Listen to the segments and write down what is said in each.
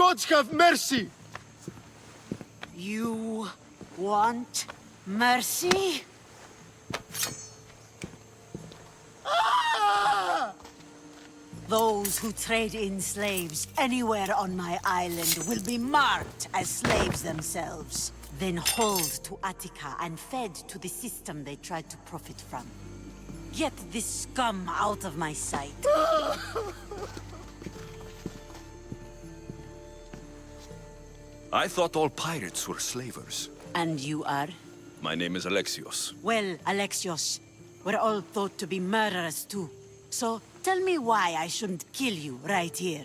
gods have mercy! You want mercy? Ah! Those who trade in slaves anywhere on my island will be marked as slaves themselves, then hauled to Attica and fed to the system they tried to profit from. Get this scum out of my sight. I thought all pirates were slavers. And you are? My name is Alexios. Well, Alexios, we're all thought to be murderers too. So tell me why I shouldn't kill you right here.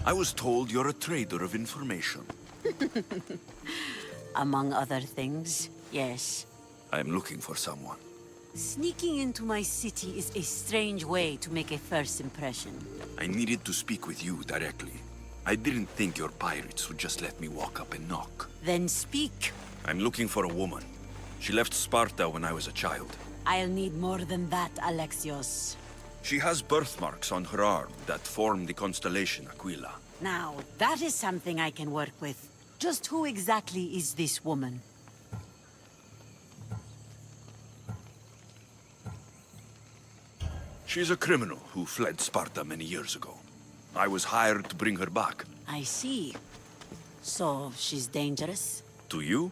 I was told you're a trader of information. Among other things, yes. I'm looking for someone. Sneaking into my city is a strange way to make a first impression. I needed to speak with you directly. I didn't think your pirates would just let me walk up and knock. Then speak. I'm looking for a woman. She left Sparta when I was a child. I'll need more than that, Alexios. She has birthmarks on her arm that form the constellation Aquila. Now, that is something I can work with. Just who exactly is this woman? She's a criminal who fled Sparta many years ago. I was hired to bring her back. I see. So, she's dangerous? To you?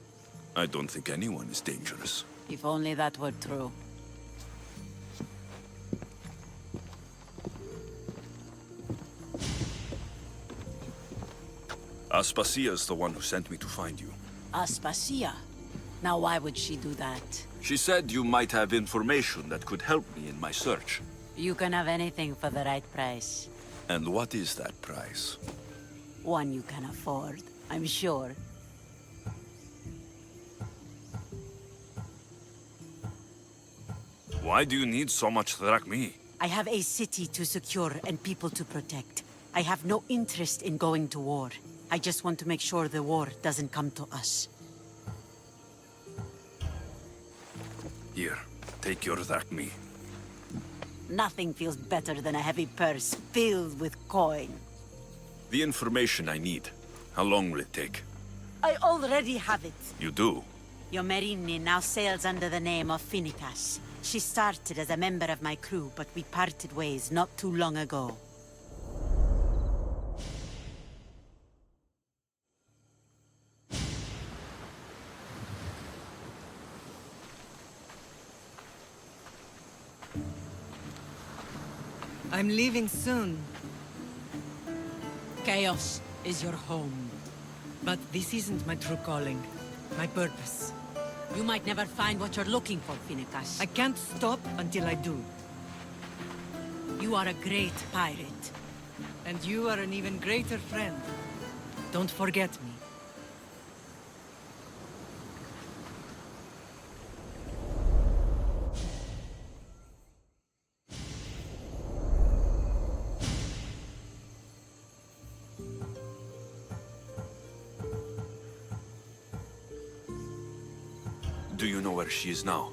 I don't think anyone is dangerous. If only that were true. Aspasia's the one who sent me to find you. Aspasia? Now why would she do that? She said you might have information that could help me in my search. You can have anything for the right price. And what is that price? One you can afford, I'm sure. Why do you need so much drachmi? I have a city to secure and people to protect. I have no interest in going to war. I just want to make sure the war doesn't come to us. Here, take your drachmi. Nothing feels better than a heavy purse filled with coin. The information I need. How long will it take? I already have it. You do? Yomerini now sails under the name of Finicas. She started as a member of my crew, but we parted ways not too long ago. I'm leaving soon, Chaos is your home. but this isn't my true calling. My purpose. You might never find what you're looking for, Finicas. I can't stop until I do. You are a great pirate. And you are an even greater friend. Don't forget me. Do you know where she is now?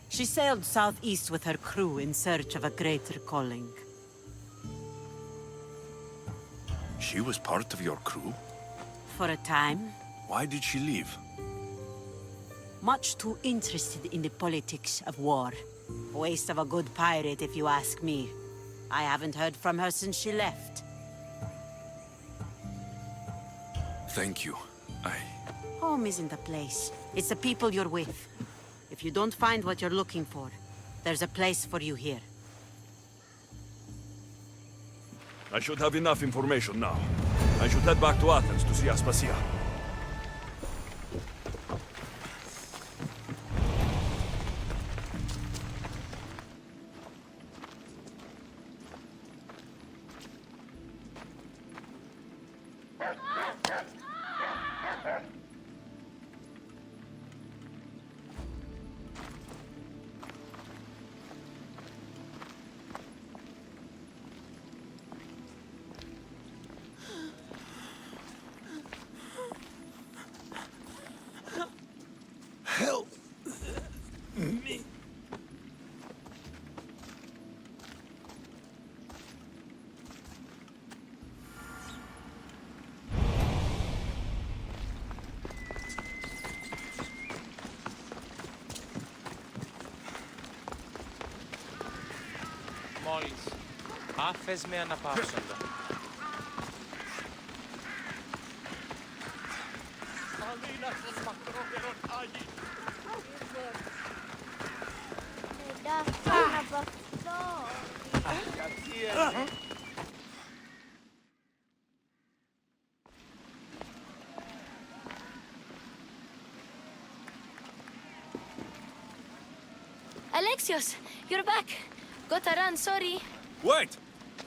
She sailed southeast with her crew in search of a greater calling. She was part of your crew? For a time, Why did she leave? much too interested in the politics of war. A waste of a good pirate, if you ask me. I haven't heard from her since she left. Thank you. Home isn't a place. It's the people you're with. If you don't find what you're looking for, there's a place for you here. I should have enough information now. I should head back to Athens to see Aspasia. Help me. μόλις. Άφες με αναπαύσοντα. Alexios, you're back. Gotta run, sorry. Wait!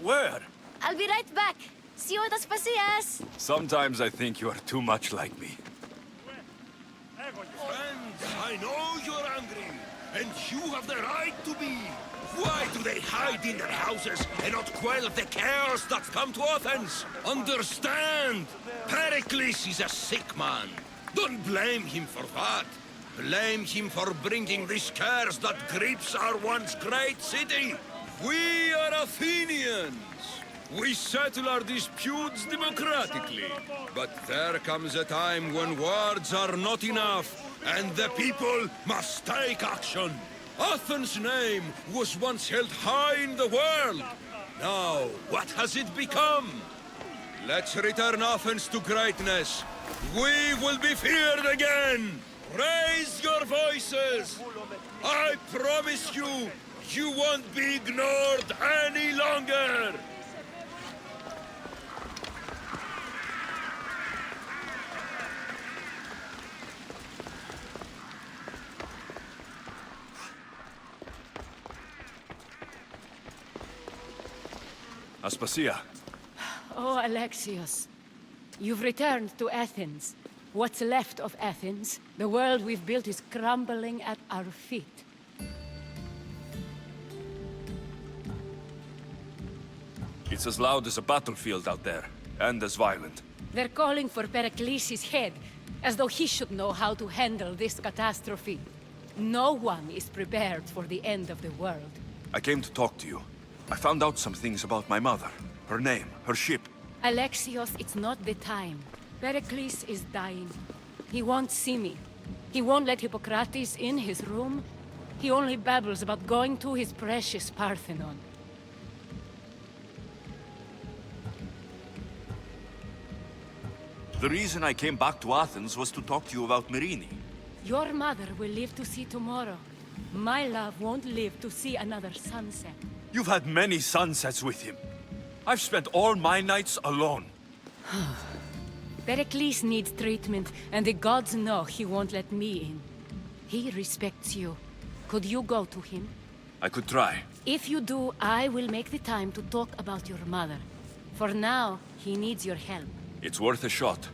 Where? I'll be right back. See you at Aspasias. Sometimes I think you are too much like me. Friends, I know you're angry, and you have the right to be. Why do they hide in their houses and not quell the chaos that's come to Athens? Understand! Pericles is a sick man. Don't blame him for that. Blame him for bringing this curse that grips our once great city. We are Athenians. We settle our disputes democratically. But there comes a time when words are not enough, and the people must take action. Athens' name was once held high in the world. Now, what has it become? Let's return Athens to greatness. We will be feared again. Raise your voices. I promise you, you won't be ignored any longer. Aspasia, Oh, Alexios. You've returned to Athens. What's left of Athens? The world we've built is crumbling at our feet. it's as loud as a battlefield out there, and as violent. They're calling for Pericles' head, as though he should know how to handle this catastrophe. No one is prepared for the end of the world. I came to talk to you. I found out some things about my mother. Her name, her ship. Alexios, it's not the time. Pericles is dying. He won't see me. He won't let Hippocrates in his room. He only babbles about going to his precious Parthenon. The reason I came back to Athens was to talk to you about Myrine. Your mother will live to see tomorrow. My love won't live to see another sunset. You've had many sunsets with him. I've spent all my nights alone. Pericles needs treatment, and the gods know he won't let me in. He respects you. Could you go to him? I could try. If you do, I will make the time to talk about your mother. For now, he needs your help. It's worth a shot.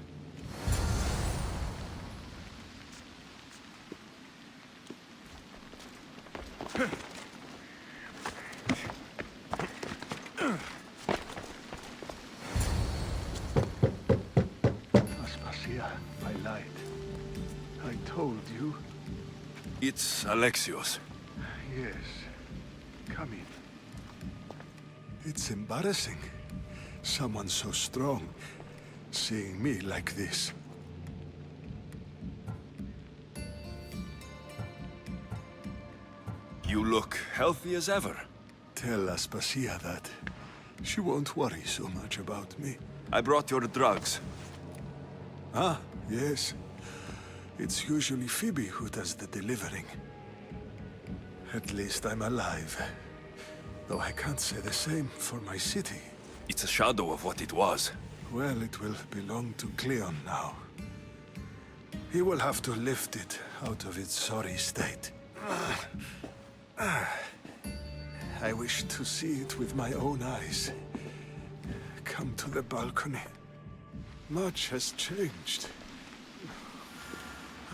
Aspasia, I lied. I told you. It's Alexios. Yes. Come in. It's embarrassing. Someone so strong, seeing me like this. You look healthy as ever. Tell Aspasia that. She won't worry so much about me. I brought your drugs. Ah, yes. It's usually Phoebe who does the delivering. At least I'm alive. Though I can't say the same for my city. It's a shadow of what it was. Well, it will belong to Cleon now. He will have to lift it out of its sorry state. I wish to see it with my own eyes. Come to the balcony. Much has changed.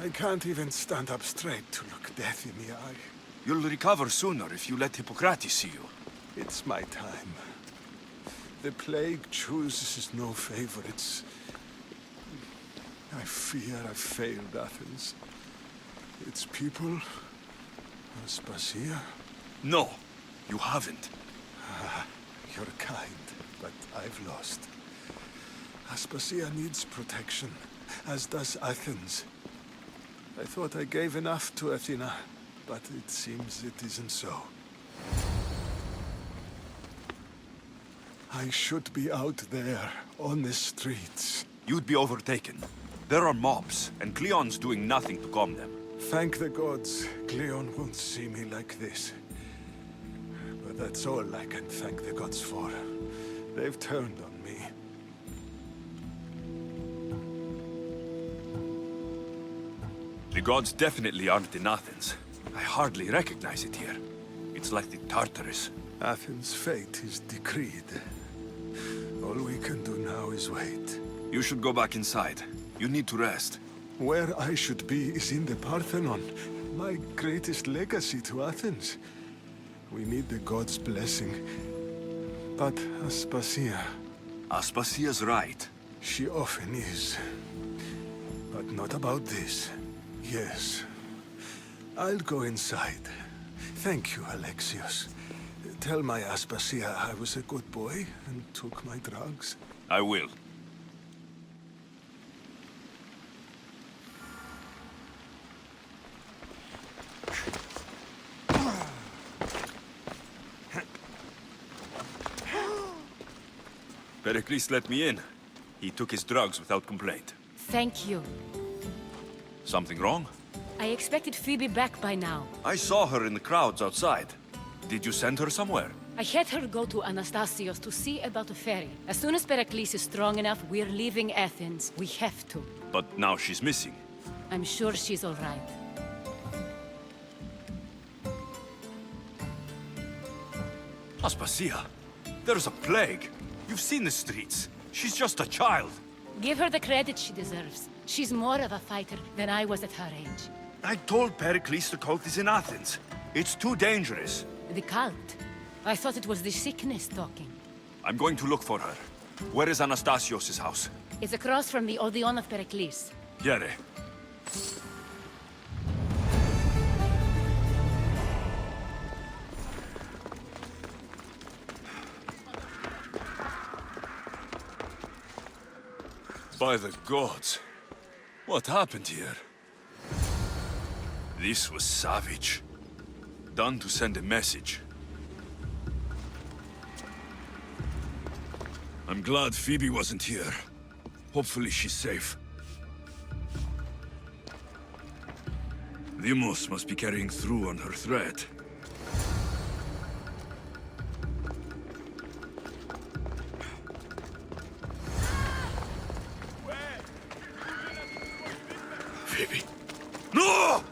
I can't even stand up straight to look death in the eye. You'll recover sooner if you let Hippocrates see you. It's my time. The plague chooses no favorites. I fear I've failed Athens. Its people, Aspasia. No, you haven't. You're kind, but I've lost. Aspasia needs protection, as does Athens. I thought I gave enough to Athena, but it seems it isn't so. I should be out there, on the streets. You'd be overtaken. There are mobs, and Cleon's doing nothing to calm them. Thank the gods, Cleon won't see me like this. But that's all I can thank the gods for. They've turned on me. The gods definitely aren't in Athens. I hardly recognize it here. It's like the Tartarus. Athens' fate is decreed. All we can do now is wait. You should go back inside. You need to rest. Where I should be is in the Parthenon, my greatest legacy to Athens. We need the gods' blessing. But Aspasia, Aspasia's right. she often is. But not about this. Yes. I'll go inside. Thank you, Alexios. Tell my Aspasia I was a good boy and took my drugs. I will. Pericles let me in. He took his drugs without complaint. Thank you. Something wrong? I expected Phoebe back by now. I saw her in the crowds outside. Did you send her somewhere? I had her go to Anastasios to see about a ferry. As soon as Pericles is strong enough, we're leaving Athens. We have to. But now she's missing. I'm sure she's all right. Aspasia, there's a plague. You've seen the streets. She's just a child. Give her the credit she deserves. She's more of a fighter than I was at her age. I told Pericles the cult is in Athens. It's too dangerous. The cult? I thought it was the sickness talking. I'm going to look for her. Where is Anastasios' house? It's across from the Odeon of Pericles. Yere. By the gods. What happened here? This was savage. Done to send a message. I'm glad Phoebe wasn't here. Hopefully she's safe. Demos must be carrying through on her threat. Phoebe. No!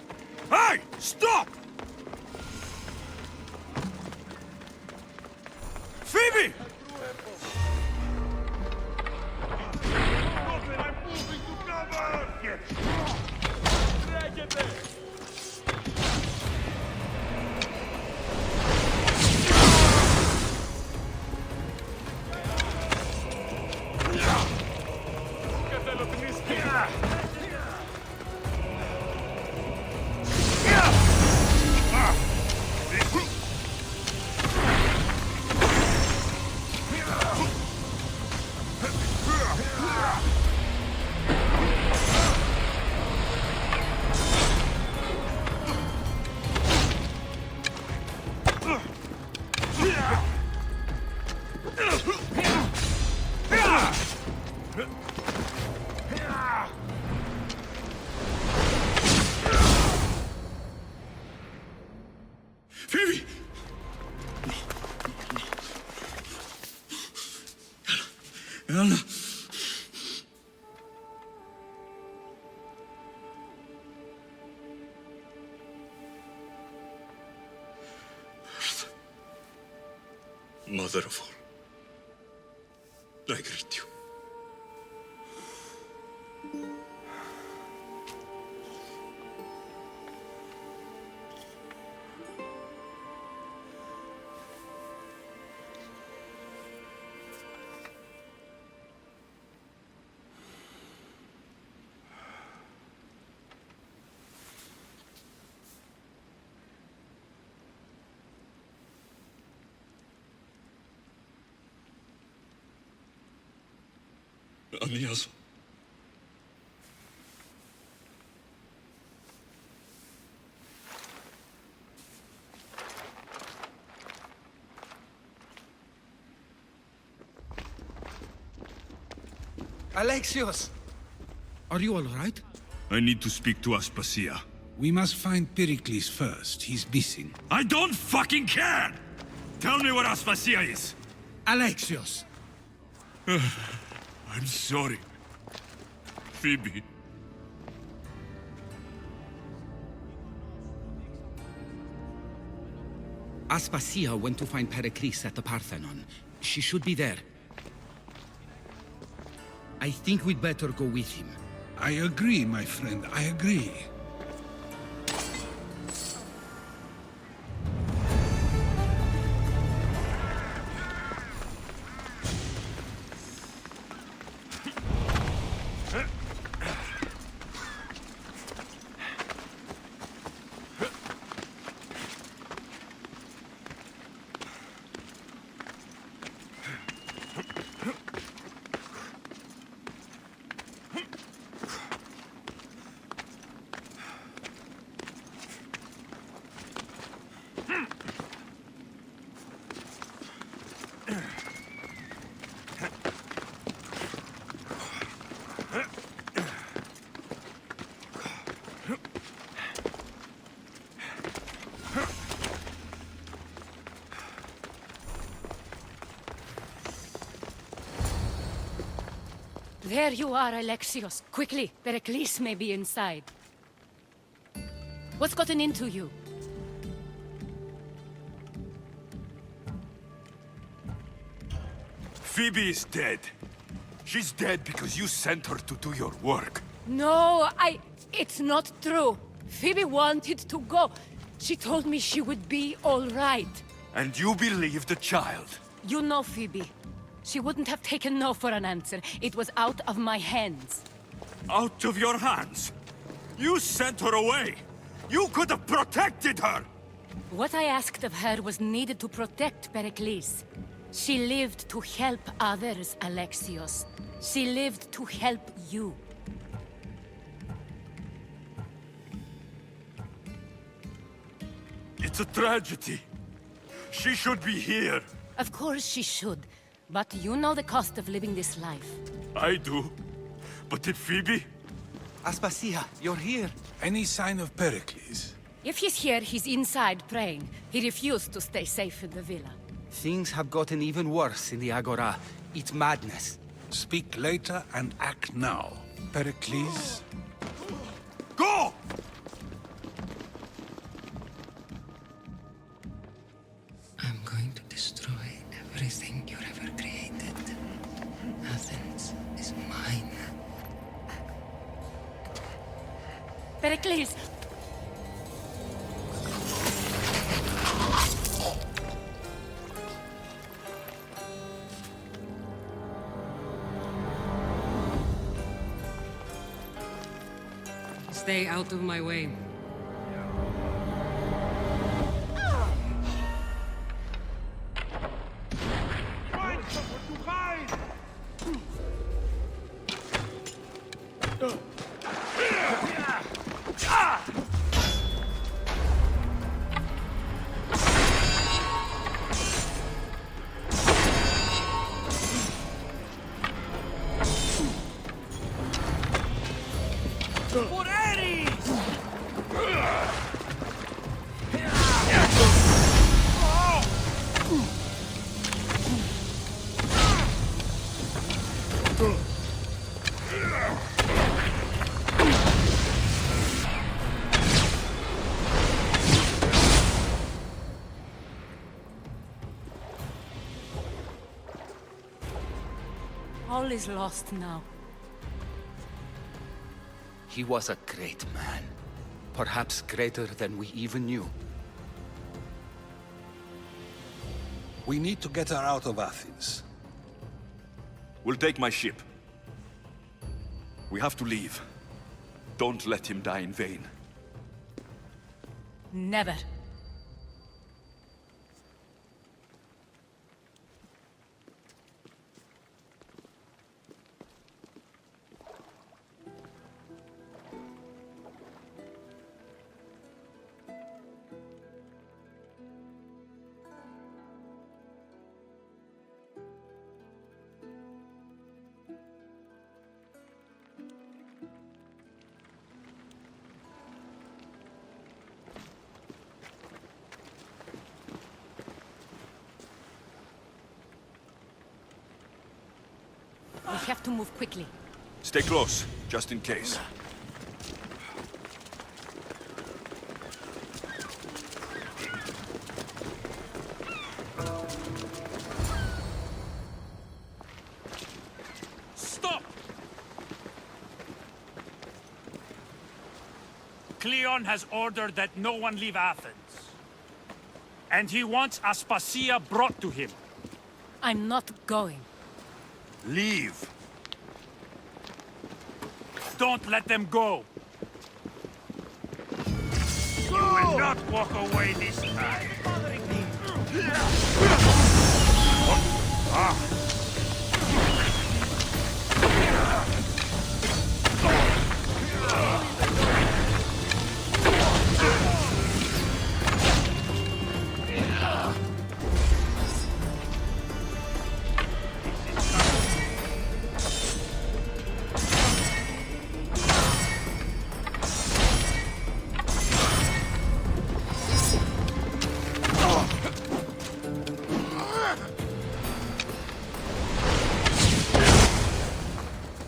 Hey! Stop! Phoebe! Phoebe! Anna! Mother of all, I greet you. Anias. Alexios! Are you all right? I need to speak to Aspasia. We must find Pericles first. He's missing. I don't fucking care! Tell me where Aspasia is! Alexios! I'm sorry. Phoebe. Aspasia went to find Pericles at the Parthenon. She should be there. I think we'd better go with him. I agree, my friend, I agree. There you are, Alexios. Quickly, Pericles may be inside. What's gotten into you? Phoebe is dead. She's dead because you sent her to do your work. No, it's not true. Phoebe wanted to go. She told me she would be all right. And you believe the child? You know Phoebe. She wouldn't have taken no for an answer. It was out of my hands. Out of your hands? You sent her away! You could have protected her! What I asked of her was needed to protect Pericles. She lived to help others, Alexios. She lived to help you. It's a tragedy. She should be here. Of course she should. But you know the cost of living this life. I do. But did Phoebe? Aspasia, you're here. Any sign of Pericles? If he's here, he's inside praying. He refused to stay safe in the villa. Things have gotten even worse in the Agora. It's madness. Speak later and act now. Pericles? Go! I'm going to destroy everything you ever created. Athens is mine. Pericles! Stay out of my way. All is lost now. He was a great man. Perhaps greater than we even knew. We need to get her out of Athens. We'll take my ship. We have to leave. Don't let him die in vain. Never. We have to move quickly. Stay close, just in case. Stop! Cleon has ordered that no one leave Athens. And he wants Aspasia brought to him. I'm not going. Leave. Don't let them go. You will not walk away this time.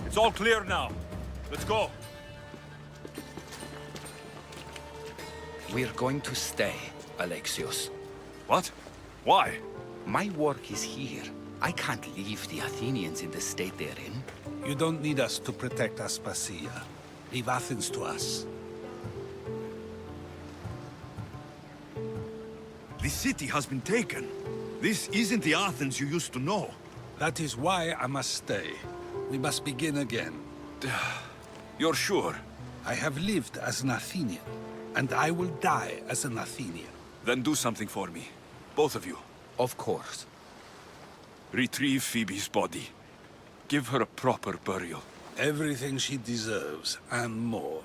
It's all clear now. Let's go. We're going to stay, Alexios. What? Why? My work is here. I can't leave the Athenians in the state they're in. You don't need us to protect Aspasia. Leave Athens to us. The city has been taken. This isn't the Athens you used to know. That is why I must stay. We must begin again. You're sure? I have lived as an Athenian, and I will die as an Athenian. Then do something for me. Both of you. Of course. Retrieve Phoebe's body. Give her a proper burial. Everything she deserves, and more.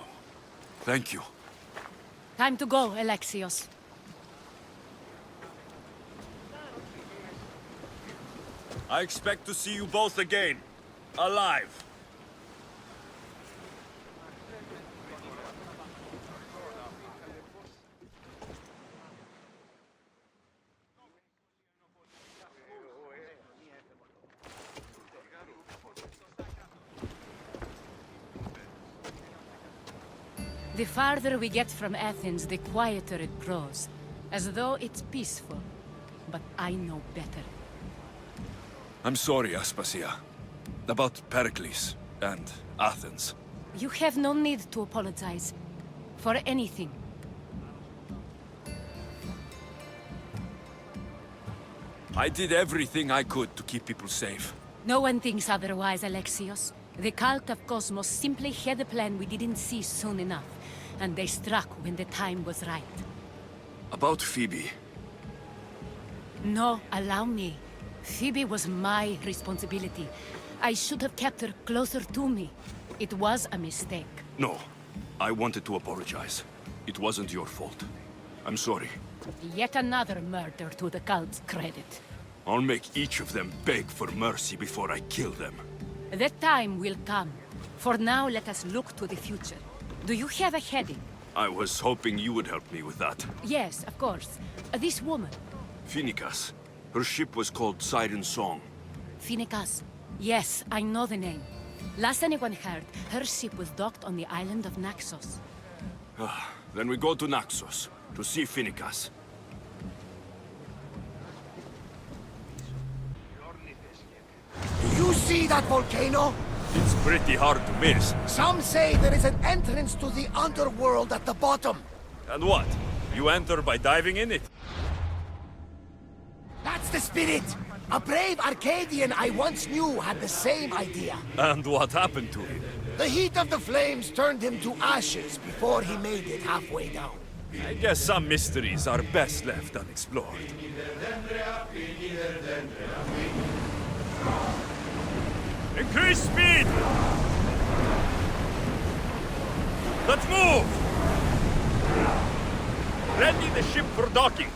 Thank you. Time to go, Alexios. I expect to see you both again. Alive. The farther we get from Athens, the quieter it grows. As though it's peaceful. But I know better. I'm sorry, Aspasia. About Pericles and Athens. You have no need to apologize. For anything. I did everything I could to keep people safe. No one thinks otherwise, Alexios. The cult of Cosmos simply had a plan we didn't see soon enough. And they struck when the time was right. About Phoebe. No, allow me. Phoebe was my responsibility. I should have kept her closer to me. It was a mistake. No. I wanted to apologize. It wasn't your fault. I'm sorry. Yet another murder to the cult's credit. I'll make each of them beg for mercy before I kill them. That time will come. For now, let us look to the future. Do you have a heading? I was hoping you would help me with that. Yes, of course. This woman. Phoenicas. Her ship was called Siren Song. Phoenicas. Yes, I know the name. Last anyone heard, her ship was docked on the island of Naxos. Then we go to Naxos, to see Phoenicas. Do you see that volcano? It's pretty hard to miss. Some say there is an entrance to the underworld at the bottom. And what? You enter by diving in it? That's the spirit! A brave Arcadian I once knew had the same idea. And what happened to him? The heat of the flames turned him to ashes before he made it halfway down. I guess some mysteries are best left unexplored. Increase speed! Let's move! Ready the ship for docking.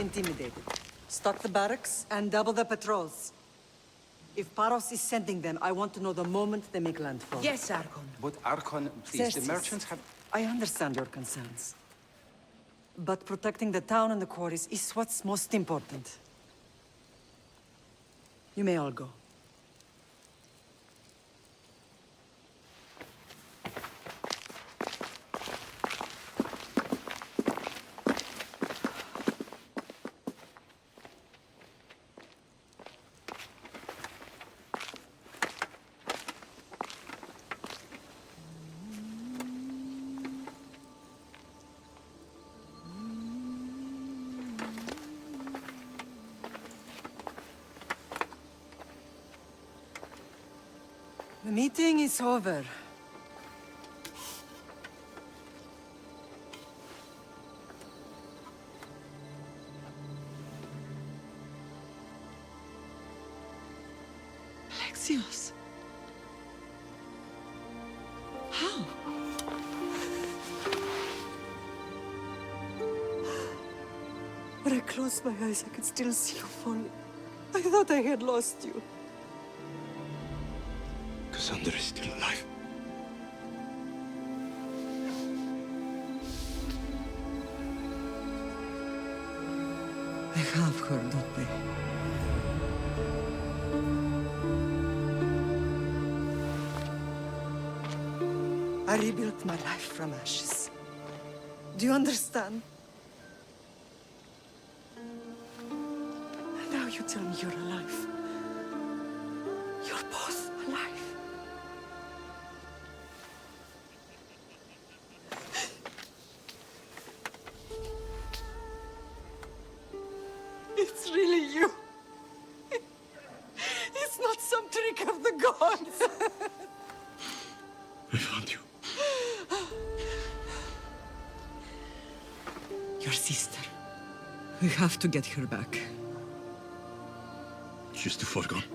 intimidated. Stock the barracks and double the patrols. If Paros is sending them, I want to know the moment they make landfall. Yes, Archon. But Archon, please, the Xerxes, merchants have... I understand your concerns. But protecting the town and the quarries is what's most important. You may all go. The meeting is over. Alexios. How? When I closed my eyes, I could still see you falling. I thought I had lost you. Cassandra is still alive. They have her, don't they? I rebuilt my life from ashes. Do you understand? And now you tell me you're alive. You're both alive. It's really you. It's not some trick of the gods. I found you. Your sister. We have to get her back. She's too far gone.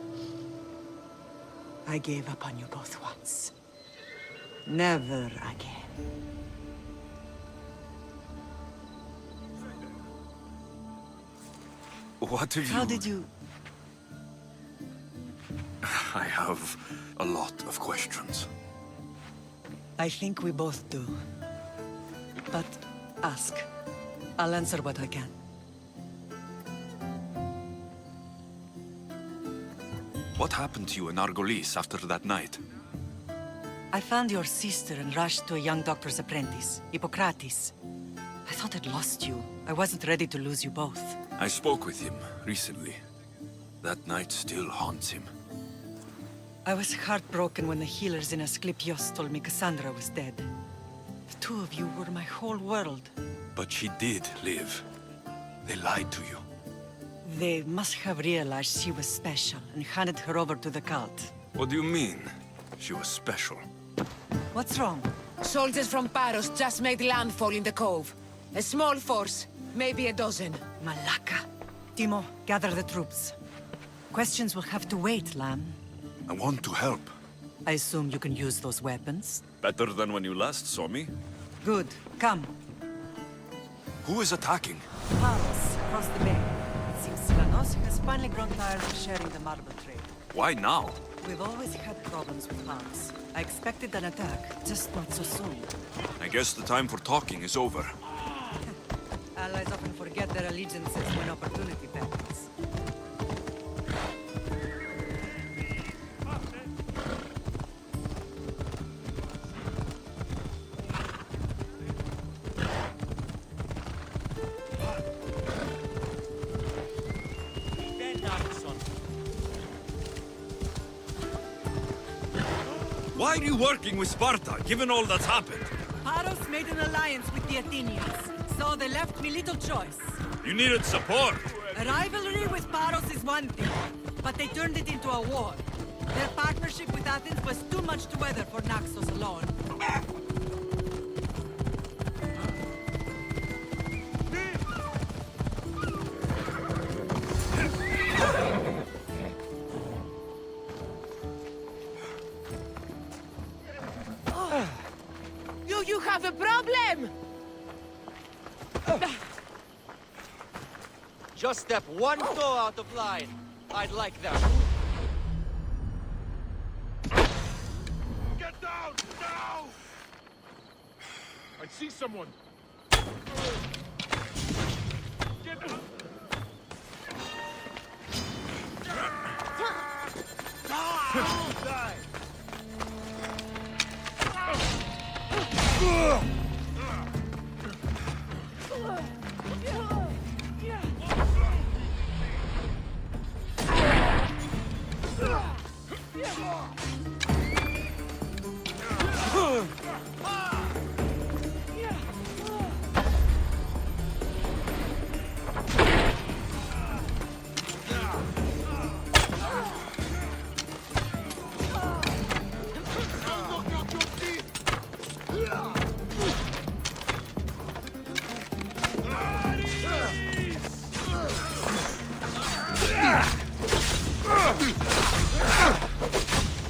I gave up on you both once. Never again. What have you... How did you... I have a lot of questions. I think we both do. But ask. I'll answer what I can. What happened to you in Argolis after that night? I found your sister and rushed to a young doctor's apprentice, Hippocrates. I thought I'd lost you. I wasn't ready to lose you both. I spoke with him recently. That night still haunts him. I was heartbroken when the healers in Asclepios told me Cassandra was dead. The two of you were my whole world. But she did live. They lied to you. They must have realized she was special and handed her over to the cult. What do you mean? She was special. What's wrong? Soldiers from Paros just made landfall in the cove. A small force, maybe a dozen. Malaka. Timo, gather the troops. Questions will have to wait, Lamb. I want to help. I assume you can use those weapons? Better than when you last saw me. Good. Come. Who is attacking? Paros, across the bay. It seems Silanos has finally grown tired of sharing the marble trade. Why now? We've always had problems with Paros. I expected an attack, just not so soon. I guess the time for talking is over. Allies often forget their allegiances when opportunity beckons. Why are you working with Sparta, given all that's happened? Paros made an alliance with the Athenians, so they left me little choice. You needed support. A rivalry with Paros is one thing, but they turned it into a war. Their partnership with Athens was too much to weather for Naxos alone. You have a problem! Just step one toe out of line. I'd like that. Get down! Now! I see someone! Get down! Die!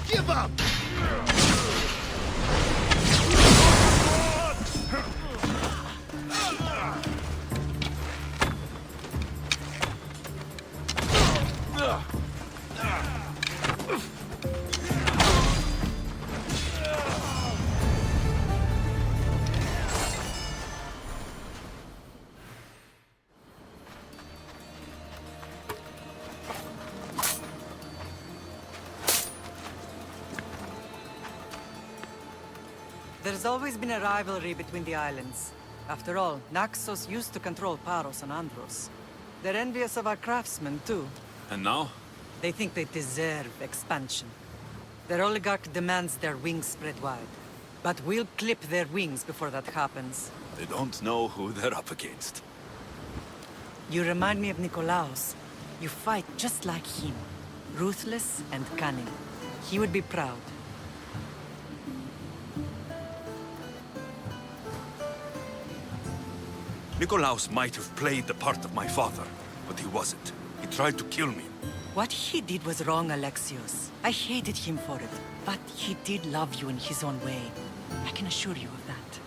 Give up! There's always been a rivalry between the islands. After all, Naxos used to control Paros and Andros. They're envious of our craftsmen, too. And now? They think they deserve expansion. Their oligarch demands their wings spread wide. But we'll clip their wings before that happens. They don't know who they're up against. You remind me of Nikolaos. You fight just like him. Ruthless and cunning. He would be proud. Nikolaos might have played the part of my father, but he wasn't. He tried to kill me. What he did was wrong, Alexios. I hated him for it. But he did love you in his own way. I can assure you of that.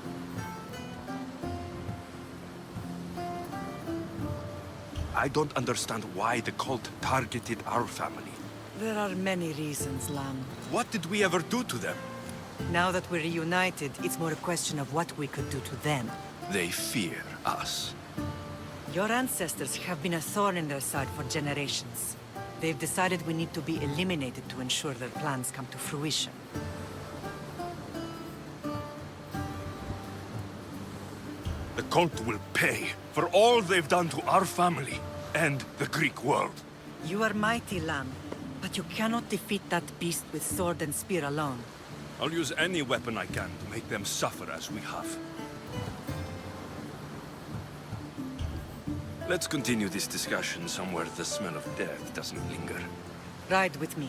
I don't understand why the cult targeted our family. There are many reasons, Lam. What did we ever do to them? Now that we're reunited, it's more a question of what we could do to them. They fear us. Your ancestors have been a thorn in their side for generations. They've decided we need to be eliminated to ensure their plans come to fruition. The cult will pay for all they've done to our family and the Greek world. You are mighty, Lam, but you cannot defeat that beast with sword and spear alone. I'll use any weapon I can to make them suffer as we have. Let's continue this discussion somewhere the smell of death doesn't linger. Ride with me.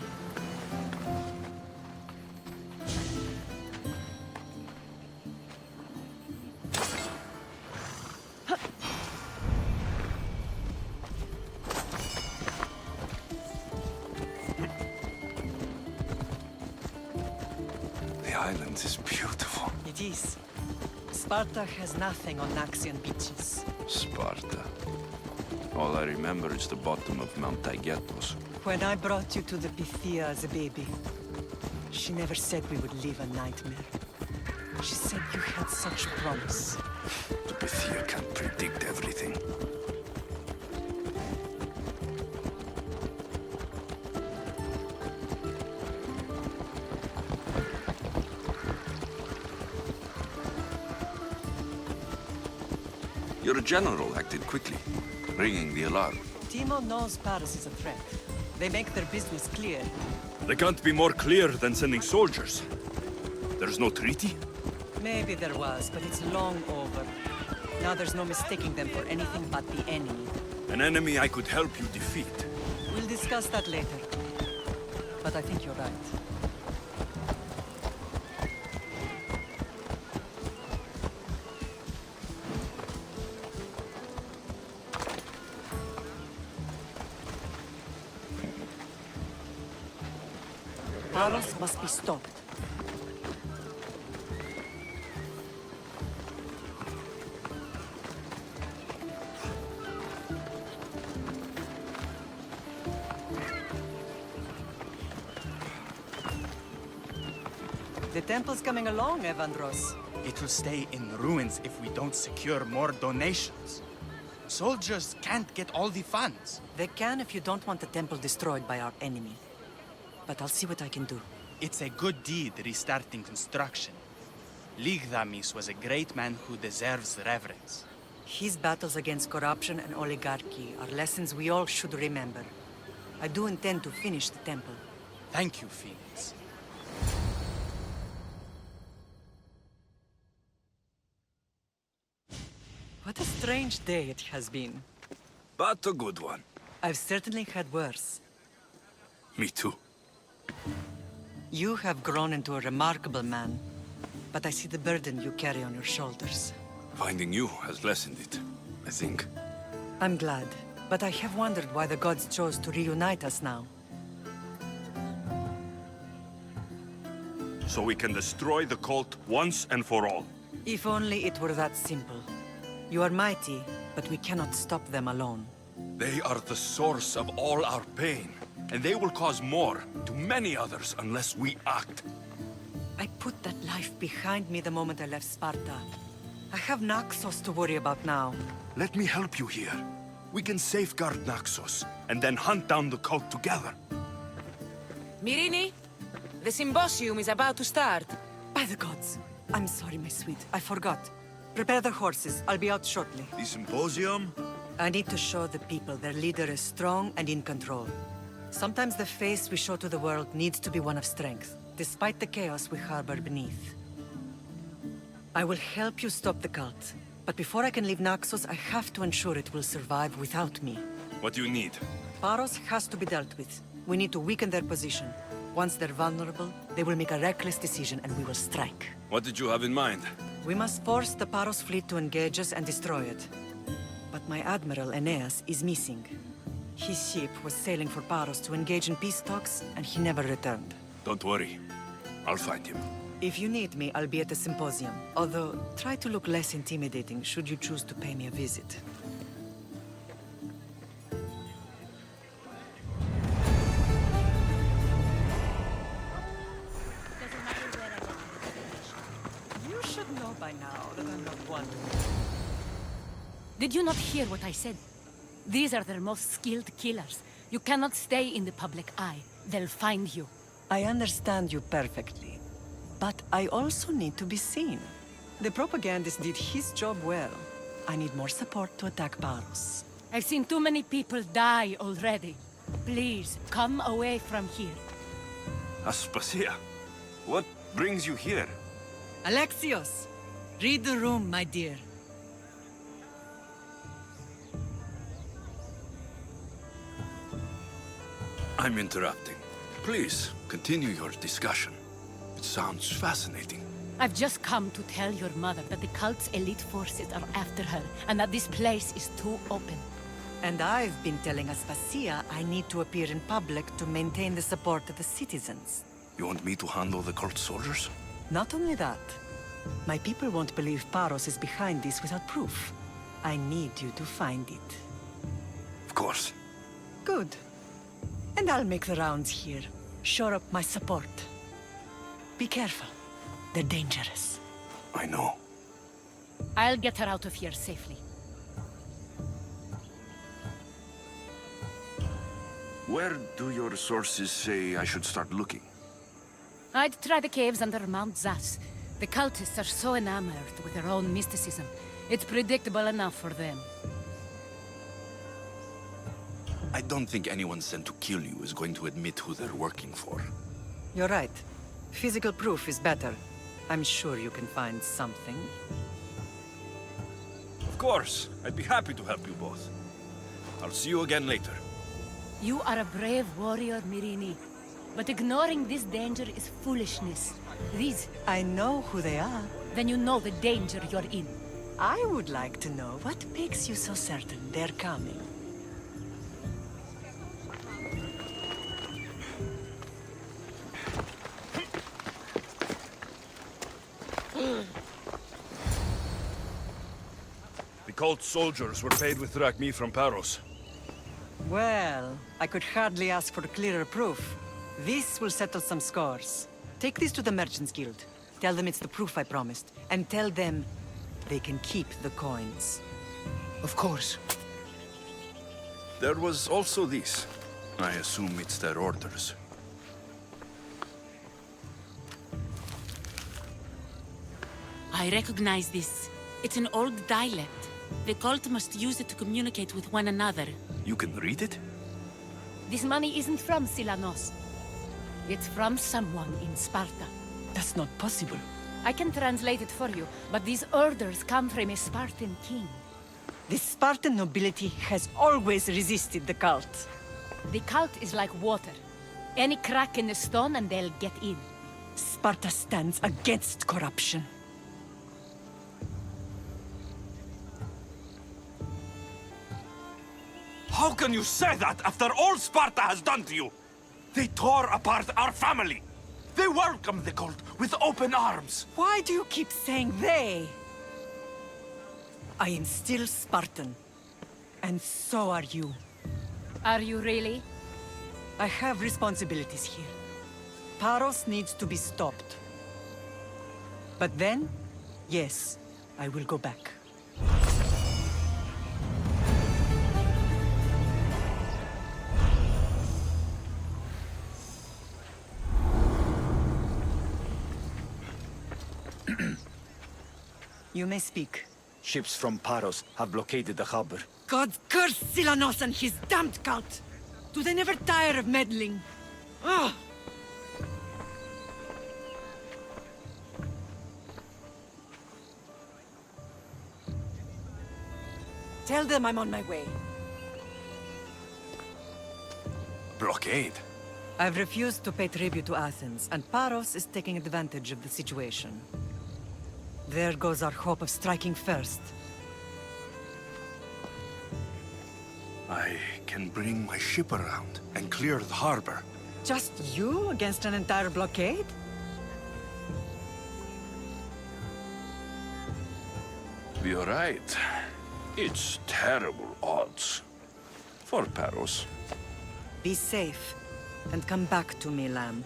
The island is beautiful. It is. Sparta has nothing on Naxian beaches. Sparta. All I remember is the bottom of Mount Taygetos. When I brought you to the Pythia as a baby, she never said we would live a nightmare. She said you had such promise. The Pythia can't predict everything. Your general acted quickly, ringing the alarm. Timo knows Paris is a threat. They make their business clear. They can't be more clear than sending soldiers. There's no treaty? Maybe there was, but it's long over. Now there's no mistaking them for anything but the enemy. An enemy I could help you defeat. We'll discuss that later. But I think you're right. Paros must be stopped. temple's coming along, Evandros. It will stay in ruins if we don't secure more donations. Soldiers can't get all the funds. They can if you don't want the temple destroyed by our enemy. But I'll see what I can do. It's a good deed restarting construction. Ligdamis was a great man who deserves reverence. His battles against corruption and oligarchy are lessons we all should remember. I do intend to finish the temple. Thank you, Phoenix. What a strange day it has been. But a good one. I've certainly had worse. Me too. You have grown into a remarkable man, but I see the burden you carry on your shoulders. Finding you has lessened it, I think. I'm glad, but I have wondered why the gods chose to reunite us now. So we can destroy the cult once and for all. If only it were that simple. You are mighty, but we cannot stop them alone. They are the source of all our pain, and they will cause more to many others unless we act. I put that life behind me the moment I left Sparta. I have Naxos to worry about now. Let me help you here. We can safeguard Naxos, and then hunt down the cult together. Myrrine, the symposium is about to start. By the gods. I'm sorry, my sweet. I forgot. Prepare the horses. I'll be out shortly. The symposium? I need to show the people their leader is strong and in control. Sometimes the face we show to the world needs to be one of strength, despite the chaos we harbor beneath. I will help you stop the cult, but before I can leave Naxos, I have to ensure it will survive without me. What do you need? Paros has to be dealt with. We need to weaken their position. Once they're vulnerable, they will make a reckless decision and we will strike. What did you have in mind? We must force the Paros fleet to engage us and destroy it. But my admiral, Aeneas, is missing. His ship was sailing for Paros to engage in peace talks, and he never returned. Don't worry. I'll find him. If you need me, I'll be at the symposium. Although, try to look less intimidating should you choose to pay me a visit. You should know by now that I'm not one to... Did you not hear what I said? These are their most skilled killers. You cannot stay in the public eye. They'll find you. I understand you perfectly. But I also need to be seen. The propagandist did his job well. I need more support to attack Paros. I've seen too many people die already. Please, come away from here. Aspasia, what brings you here? Alexios! Read the room, my dear. I'm interrupting. Please, continue your discussion. It sounds fascinating. I've just come to tell your mother that the cult's elite forces are after her, and that this place is too open. And I've been telling Aspasia I need to appear in public to maintain the support of the citizens. You want me to handle the cult soldiers? Not only that. My people won't believe Paros is behind this without proof. I need you to find it. Of course. Good. And I'll make the rounds here. Shore up my support. Be careful. They're dangerous. I know. I'll get her out of here safely. Where do your sources say I should start looking? I'd try the caves under Mount Zas. The cultists are so enamored with their own mysticism. It's predictable enough for them. I don't think anyone sent to kill you is going to admit who they're working for. You're right. Physical proof is better. I'm sure you can find something. Of course. I'd be happy to help you both. I'll see you again later. You are a brave warrior, Myrrine. But ignoring this danger is foolishness. These... I know who they are. Then you know the danger you're in. I would like to know what makes you so certain they're coming. The cult soldiers were paid with drachmi from Paros. Well, I could hardly ask for clearer proof. This will settle some scores. Take this to the Merchants Guild. Tell them it's the proof I promised. And tell them they can keep the coins. Of course. There was also this. I assume it's their orders. I recognize this. It's an old dialect. The cult must use it to communicate with one another. You can read it? This money isn't from Silanos. It's from someone in Sparta. That's not possible. I can translate it for you, but these orders come from a Spartan king. The Spartan nobility has always resisted the cult. The cult is like water. Any crack in the stone and they'll get in. Sparta stands against corruption. How can you say that after all Sparta has done to you? They tore apart our family. They welcomed the cult with open arms. Why do you keep saying they? I am still Spartan. And so are you. Are you really? I have responsibilities here. Paros needs to be stopped. But then, yes, I will go back. You may speak. Ships from Paros have blockaded the harbor. God curse Silanos and his damned cult! Do they never tire of meddling? Ah! Tell them I'm on my way. Blockade? I've refused to pay tribute to Athens, and Paros is taking advantage of the situation. There goes our hope of striking first. I can bring my ship around and clear the harbor. Just you against an entire blockade? You're right. It's terrible odds. For Paros. Be safe, and come back to me, lamb.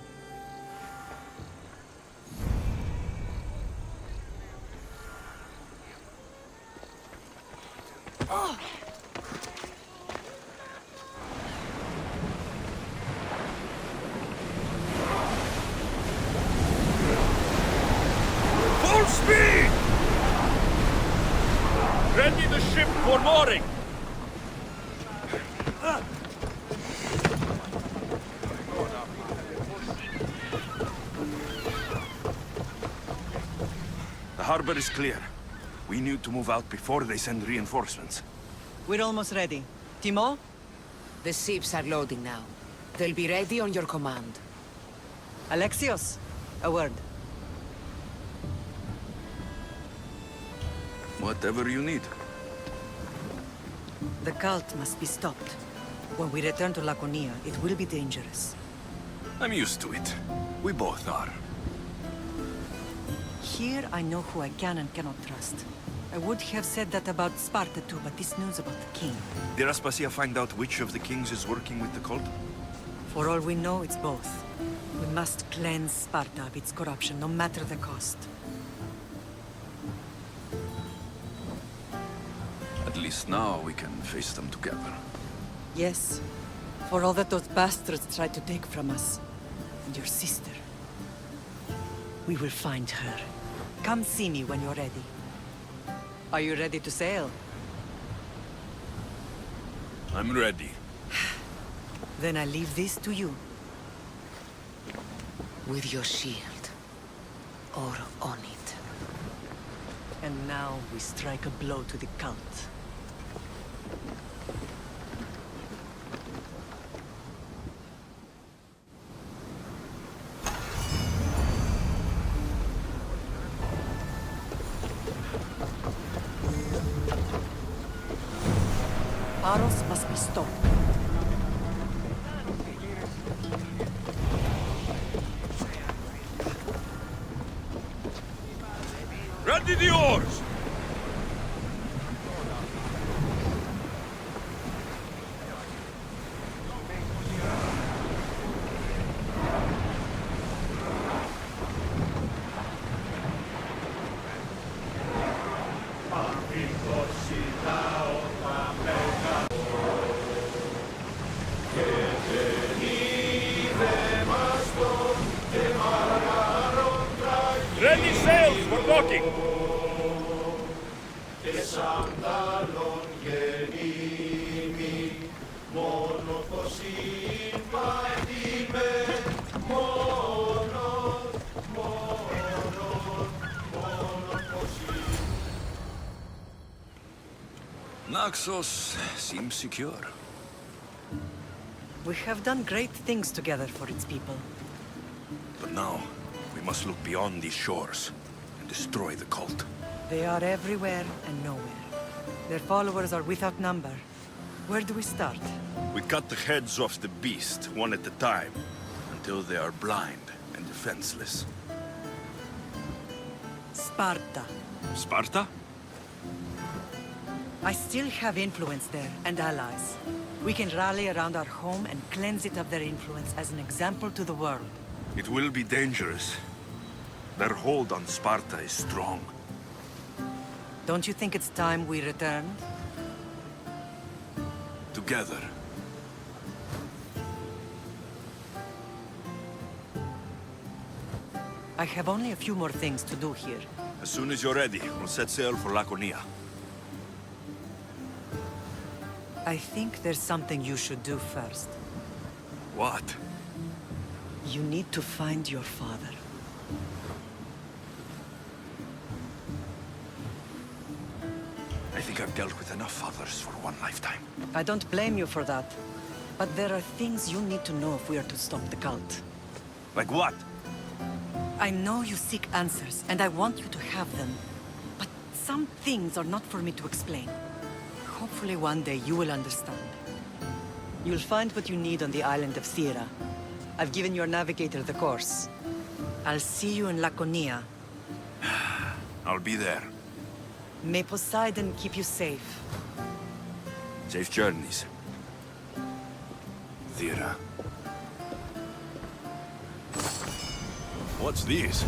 Oh. Full speed! Ready the ship for mooring! The harbor is clear. We need to move out before they send reinforcements. We're almost ready. Timo? The ships are loading now. They'll be ready on your command. Alexios, a word. Whatever you need. The cult must be stopped. When we return to Laconia, it will be dangerous. I'm used to it. We both are. Here I know who I can and cannot trust. I would have said that about Sparta too, but this news about the king. Did Aspasia find out which of the kings is working with the cult? For all we know, it's both. We must cleanse Sparta of its corruption, no matter the cost. At least now we can face them together. Yes, for all that those bastards tried to take from us. And your sister. We will find her. Come see me when you're ready. Are you ready to sail? I'm ready. Then I leave this to you. With your shield. Or on it. And now we strike a blow to the cult. Paros must be stopped. Ready the oars! Naxos seems secure. We have done great things together for its people. But now, we must look beyond these shores and destroy the cult. They are everywhere and nowhere. Their followers are without number. Where do we start? We cut the heads off the beast, one at a time, until they are blind and defenseless. Sparta. Sparta? I still have influence there, and allies. We can rally around our home and cleanse it of their influence as an example to the world. It will be dangerous. Their hold on Sparta is strong. Don't you think it's time we returned? Together. I have only a few more things to do here. As soon as you're ready, we'll set sail for Laconia. I think there's something you should do first. What? You need to find your father. I think I've dealt with enough fathers for one lifetime. I don't blame you for that. But there are things you need to know if we are to stop the cult. Like what? I know you seek answers, and I want you to have them. But some things are not for me to explain. Hopefully one day you will understand. You'll find what you need on the island of Thera. I've given your navigator the course. I'll see you in Laconia. I'll be there. May Poseidon keep you safe. Safe journeys. Thera. What's this?